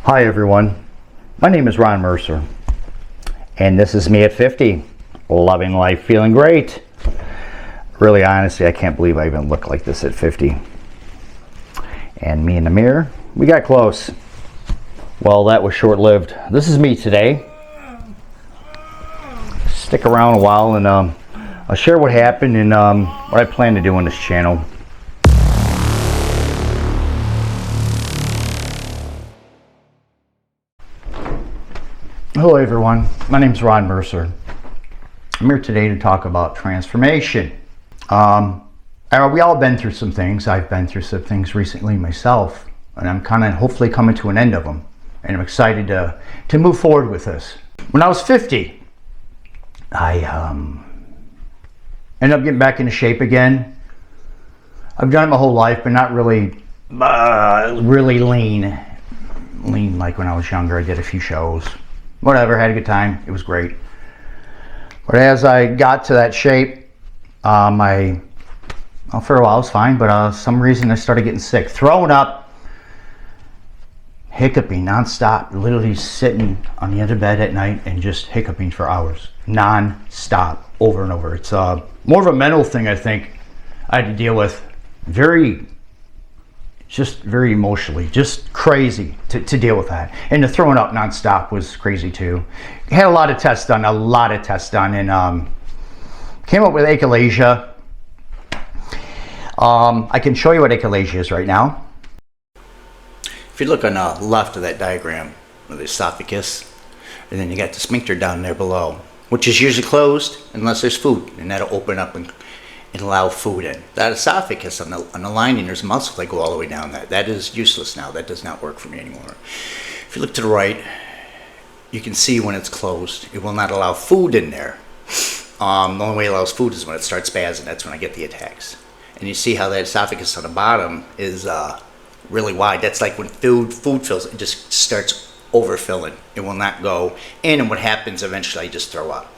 Hi everyone, my name is Ron Mercer, and this is me at 50, loving life, feeling great. Really, honestly, I can't believe I even look like this at 50. And me in the mirror, we got close. Well, that was short-lived. This is me today. Stick around a while and I'll share what happened and what I plan to do on this channel. Hello everyone, my name is Ron Mercer. I'm here today to talk about transformation. We all been through some things. I've been through some things recently myself, and I'm kind of hopefully coming to an end of them. And I'm excited to move forward with this. When I was 50, I ended up getting back into shape again. I've done it my whole life, but not really, really lean like when I was younger. I did a few shows. Whatever, had a good time. It was great. But as I got to that shape, for a while it was fine, but some reason I started getting sick. Throwing up, hiccuping nonstop, literally sitting on the end of bed at night and just hiccuping for hours. Non-stop, over and over. It's more of a mental thing, I think, I had to deal with. Very emotionally, just crazy to deal with that. And the throwing up nonstop was crazy too. Had a lot of tests done, and came up with achalasia. I can show you what achalasia is right now. If you look on the left of that diagram of the esophagus, and then you got the sphincter down there below, which is usually closed unless there's food, and that'll open up and allow food in. That esophagus on the lining, there's muscle that go all the way down that. That is useless now. That does not work for me anymore. If you look to the right, you can see when it's closed, it will not allow food in there. The only way it allows food is when it starts spazzing. That's when I get the attacks. And you see how that esophagus on the bottom is really wide. That's like when food fills, it just starts overfilling. It will not go in, and what happens eventually, I just throw up.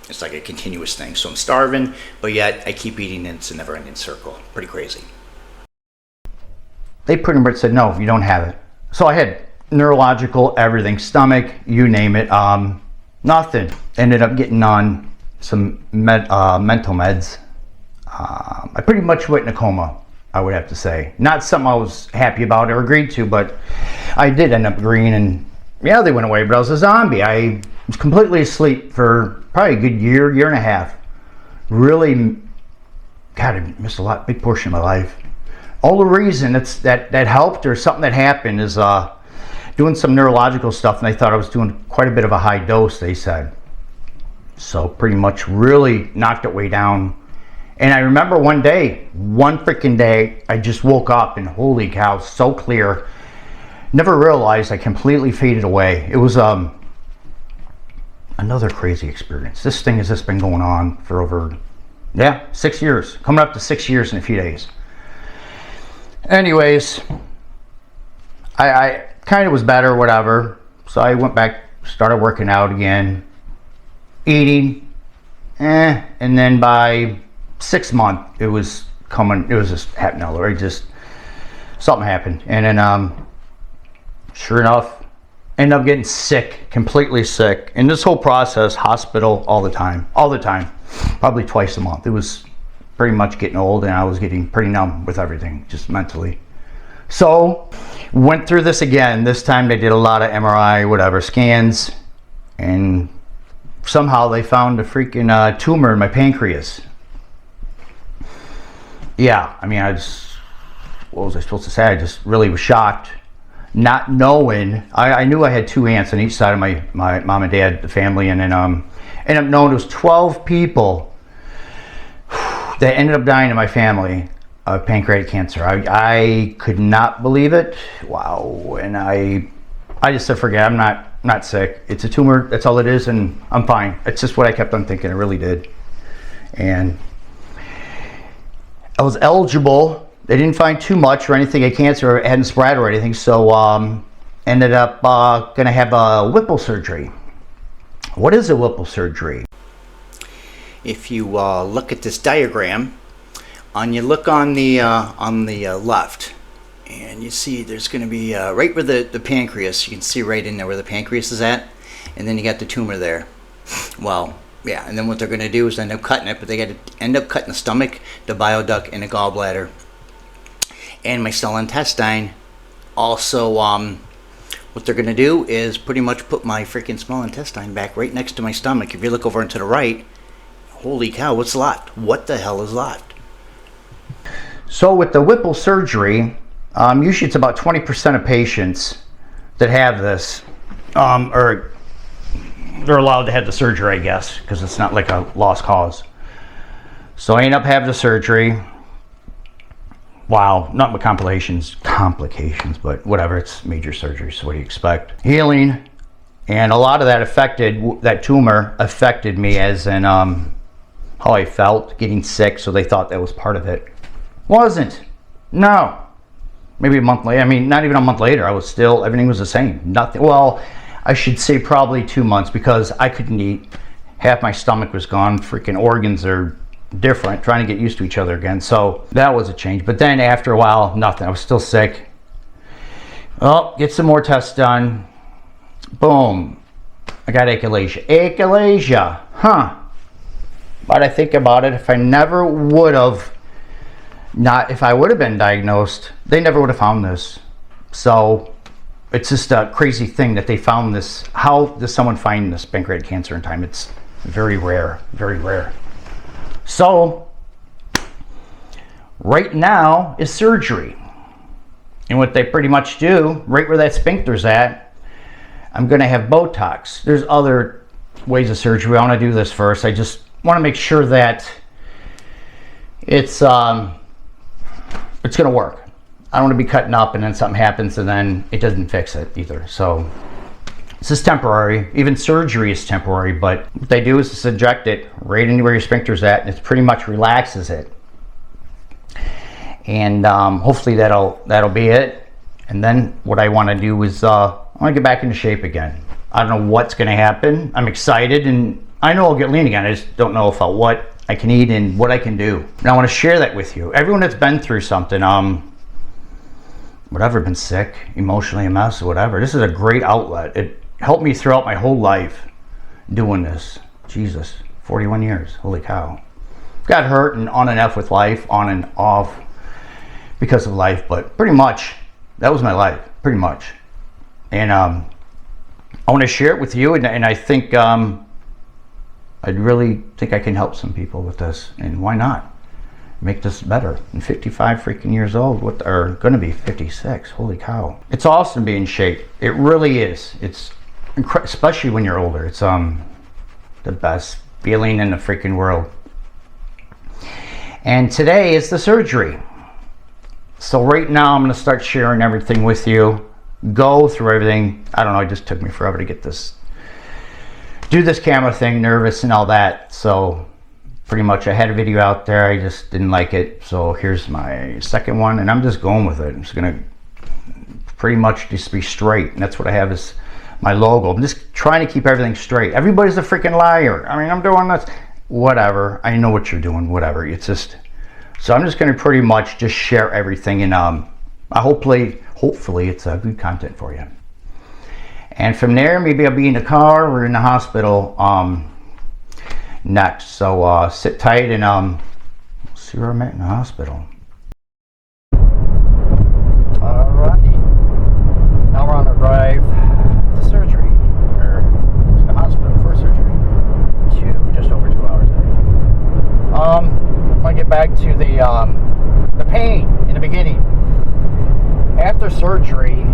It's like a continuous thing. So I'm starving, but yet I keep eating, and it's a never-ending circle. Pretty crazy. They pretty much said, no, you don't have it. So I had neurological, everything, stomach, you name it, nothing. Ended up getting on some mental meds. I pretty much went in a coma, I would have to say. Not something I was happy about or agreed to, but I did end up agreeing, and yeah, they went away, but I was a zombie. I was completely asleep for probably a good year and a half. Really, God, I missed a big portion of my life. All the reason that helped, or something that happened, is doing some neurological stuff, and they thought I was doing quite a bit of a high dose, they said. So pretty much really knocked it way down. And I remember one freaking day, I just woke up and holy cow, so clear. Never realized I completely faded away. It was another crazy experience. This thing has just been going on for over, 6 years. Coming up to 6 years in a few days. Anyways, I kind of was better, whatever. So I went back, started working out again, eating, and then by 6 months, it was just happening all over. Something happened, and then sure enough, ended up getting sick, completely sick. In this whole process, hospital all the time, probably twice a month. It was pretty much getting old, and I was getting pretty numb with everything, just mentally. So, went through this again. This time they did a lot of MRI, scans, and somehow they found a freaking tumor in my pancreas. Yeah, I mean, what was I supposed to say? I just really was shocked. Not knowing, I knew I had two aunts on each side of my mom and dad, the family, and then ended up knowing it was 12 people that ended up dying in my family of pancreatic cancer. I could not believe it. Wow. And I just said, forget it. I'm not sick. It's a tumor. That's all it is, and I'm fine. It's just what I kept on thinking. I really did. And I was eligible. They didn't find too much or anything of cancer. It hadn't spread or anything, so ended up going to have a Whipple surgery. What is a Whipple surgery? If you look at this diagram, you look on the left, And you see there's going to be right where the pancreas, you can see right in there where the pancreas is at, and then you got the tumor there. Well, yeah, and then what they're going to do is end up cutting it, but they got to end up cutting the stomach, the bile duct, and the gallbladder. And my small intestine. Also, what they're going to do is pretty much put my freaking small intestine back right next to my stomach. If you look over and to the right, holy cow, what's left? What the hell is left? So with the Whipple surgery, usually it's about 20% of patients that have this, or they're allowed to have the surgery, I guess, because it's not like a lost cause. So I end up having the surgery. Wow, not with complications, but whatever, it's major surgery, so what do you expect? Healing, and a lot of that tumor affected me as in how I felt, getting sick, so they thought that was part of it. Wasn't. No. Maybe a month later, I mean, not even a month later, everything was the same. Nothing, well, I should say probably 2 months, because I couldn't eat. Half my stomach was gone, freaking organs are different, trying to get used to each other again. So that was a change. But then after a while, nothing. I was still sick. Oh, get some more tests done. Boom. I got achalasia. Achalasia. Huh. But I think about it, if I would have been diagnosed, they never would have found this. So it's just a crazy thing that they found this. How does someone find this pancreatic cancer in time? It's very rare, very rare. So right now is surgery. And what they pretty much do, right where that sphincter's at, I'm going to have Botox. There's other ways of surgery. I want to do this first. I just want to make sure that it's going to work. I don't want to be cutting up and then something happens and then it doesn't fix it either. So this is temporary. Even surgery is temporary, but what they do is just inject it right into where your sphincter's at, and it pretty much relaxes it. And hopefully that'll be it. And then what I want to do is I want to get back into shape again. I don't know what's going to happen. I'm excited, and I know I'll get lean again. I just don't know what I can eat and what I can do. And I want to share that with you. Everyone that's been through something, whatever, been sick, emotionally a mess, or whatever, this is a great outlet. It helped me throughout my whole life doing this. Jesus, 41 years, holy cow. Got hurt and on and off with life, on and off because of life, but pretty much that was my life, pretty much. And I want to share it with you, and I think I really think I can help some people with this, and why not? Make this better. I'm 55 freaking years old, or gonna be 56, holy cow. It's awesome being in shape, it really is. It's especially when you're older, it's the best feeling in the freaking world. And today is the surgery. So right now I'm gonna start sharing everything with you, go through everything. I don't know, it just took me forever to get this, do this camera thing, nervous and all that. So pretty much I had a video out there, I just didn't like it. So here's my second one, and I'm just going with it. I'm just gonna pretty much just be straight, and that's what I have is my logo. I'm just trying to keep everything straight. Everybody's a freaking liar. I mean, I'm doing this, whatever. I know what you're doing, whatever. It's just, so I'm just gonna pretty much just share everything, and hopefully it's good content for you. And from there, maybe I'll be in the car or in the hospital next. So sit tight and see where I'm at in the hospital. Alrighty. Now we're on the drive to surgery, or to the hospital for surgery, to just over 2 hours. I'm gonna get back to the pain in the beginning. After surgery,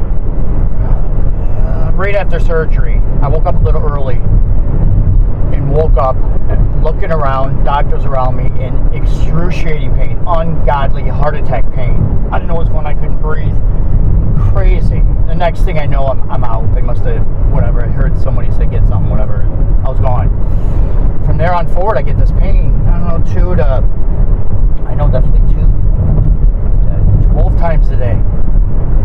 right after surgery, I woke up a little early and woke up looking around, doctors around me in excruciating pain, ungodly heart attack pain. I didn't know what was going on, I couldn't breathe. Crazy. The next thing I know, I'm out. They must have, whatever, I heard somebody say get something, whatever. I was gone. From there on forward, I get this pain. I don't know, definitely 12 times a day,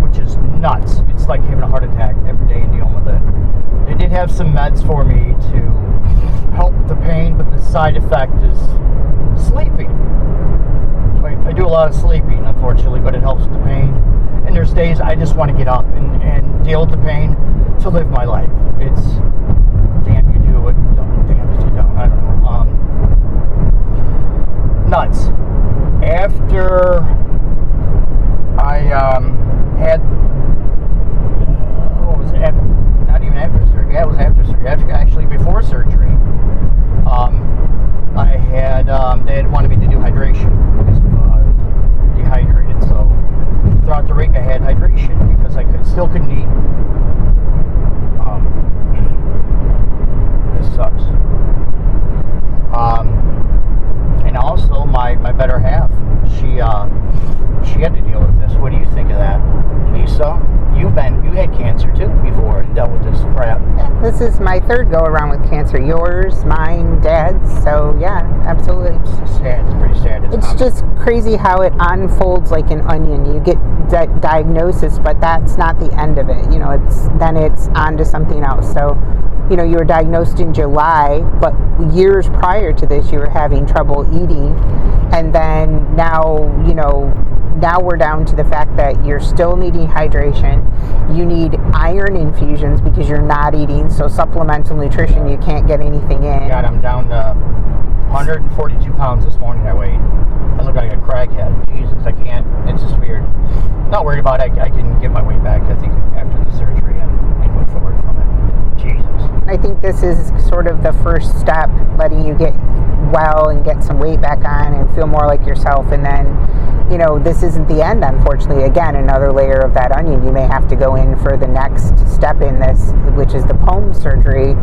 which is nuts. It's like having a heart attack every day and dealing with it. They did have some meds for me to help the pain, but the side effect is sleeping. So I do a lot of sleeping, unfortunately, but it helps with the pain. And there's days I just want to get up and deal with the pain to live my life. It's damn you do it, damn if you don't. I don't know. Nuts. After I had, what was it? Not even after surgery. Yeah, it was after surgery. Actually, before surgery, I had they had wanted me to do hydration because of dehydrated. So throughout the week, I had hydration because I still couldn't eat. This sucks. And also my better half, she had to deal with this. What do you think of that, Lisa? You had cancer too before and dealt with this crap. This is my third go around with cancer. Yours, mine, Dad's. So yeah, absolutely. It's sad. It's pretty sad. It's just crazy how it unfolds like an onion. You get diagnosis, but that's not the end of it. You know, it's on to something else. So, you know, you were diagnosed in July, but years prior to this, you were having trouble eating, and then now, you know. Now we're down to the fact that you're still needing hydration. You need iron infusions because you're not eating. So supplemental nutrition, you can't get anything in. God, I'm down to 142 pounds this morning. I weighed. I look like a crackhead. Jesus, I can't. It's just weird. Not worried about it. I can get my weight back, I think, after the surgery and move forward from it. Jesus. I think this is sort of the first step, letting you get well and get some weight back on and feel more like yourself. And then, you know, this isn't the end, unfortunately. Again, another layer of that onion. You may have to go in for the next step in this, which is the POEMS surgery,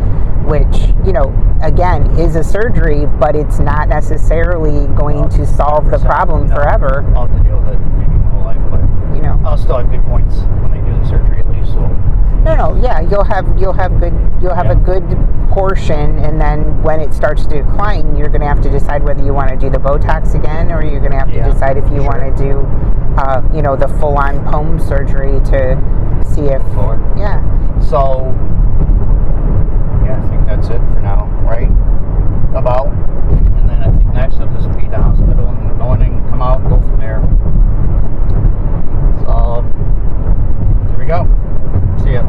which, you know, again, is a surgery, but it's not necessarily going to solve the problem forever. I'll have to deal with it maybe my whole life, but you know, I'll still have good points when they do the surgery at least. So. No, yeah, you'll have a good portion, and then when it starts to decline, you're going to have to decide whether you want to do the Botox again, or you're going to have to decide if you want to do, you know, the full-on POEMS surgery to see if, yeah. So, yeah, I think that's it for now, right? About, and then I think next I'll just be at the hospital and go in and come out and go from there. So, here we go. See ya.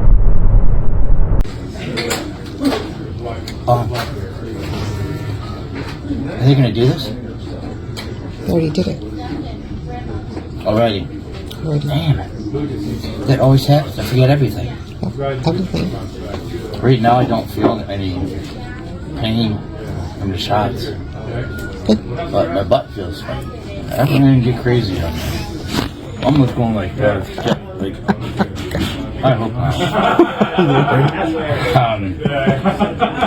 Are they going to do this? They already did it. Already? Damn it. That always happens. I forget everything. Everything. Right now I don't feel any pain from the shots. Good. But my butt feels fine. I'm going to get crazy on that. I'm almost going like that. Like, I hope not.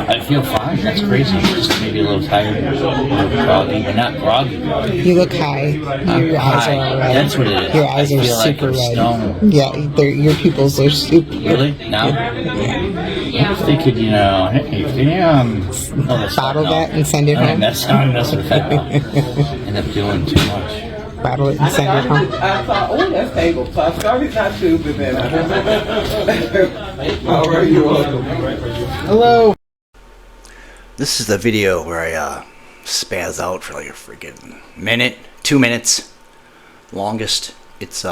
I feel fine. That's crazy. Just maybe a little tired, a little groggy, but not groggy. You look high. Your eyes are all red. That's what it is. Your eyes are super red. Yeah, your pupils are super red. Really? Now? I was thinking, you know, hey, can you, bottle that and send it home? That's not with that. End up doing too much. Bottle it and send it home. I thought, oh, that's table puff. Sorry, not stupid, man. All right, you're welcome. Hello. This is the video where I spaz out for like a freaking minute, 2 minutes, longest. It's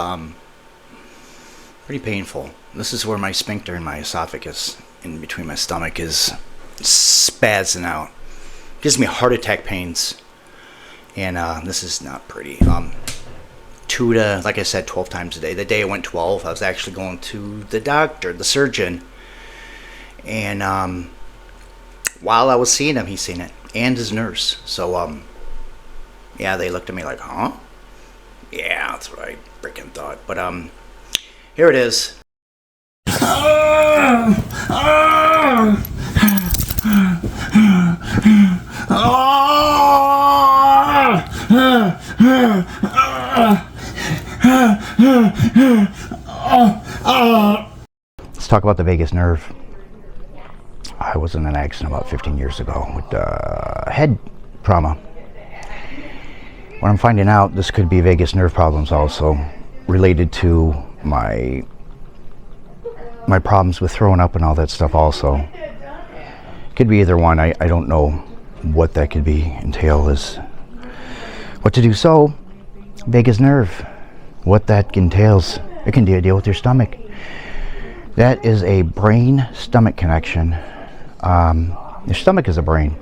pretty painful. This is where my sphincter and my esophagus in between my stomach is spazzing out. Gives me heart attack pains. And this is not pretty. 2 to, like I said, 12 times a day. The day I went 12, I was actually going to the doctor, the surgeon. And while I was seeing him, he's seen it. And his nurse. So, yeah, they looked at me like, huh? Yeah, that's what I freaking thought. But, here it is. Let's talk about the vagus nerve. I was in an accident about 15 years ago with head trauma. What I'm finding out, this could be vagus nerve problems also, related to my problems with throwing up and all that stuff also. Could be either one. I don't know what that could be, entail is what to do. So, vagus nerve, what that entails. It can deal with your stomach. That is a brain-stomach connection. Your stomach is a brain.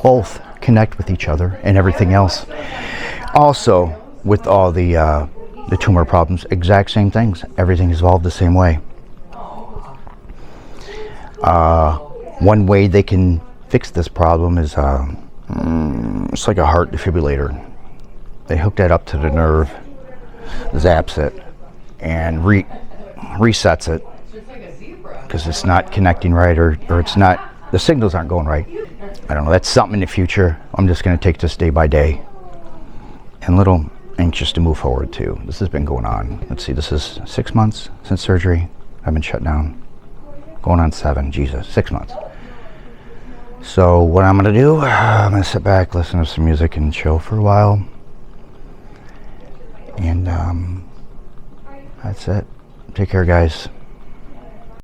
Both connect with each other and everything else. Also, with all the tumor problems, exact same things. Everything is evolved the same way. One way they can fix this problem is it's like a heart defibrillator. They hook that up to the nerve, zaps it, and resets it because it's not connecting right, or it's not, the signals aren't going right. I don't know, that's something in the future. I'm just going to take this day by day and a little anxious to move forward too. This has been going on. Let's see, this is 6 months since surgery. I've been shut down. Going on 7, Jesus, 6 months. So what I'm going to do, I'm going to sit back, listen to some music, and chill for a while. And that's it. Take care, guys.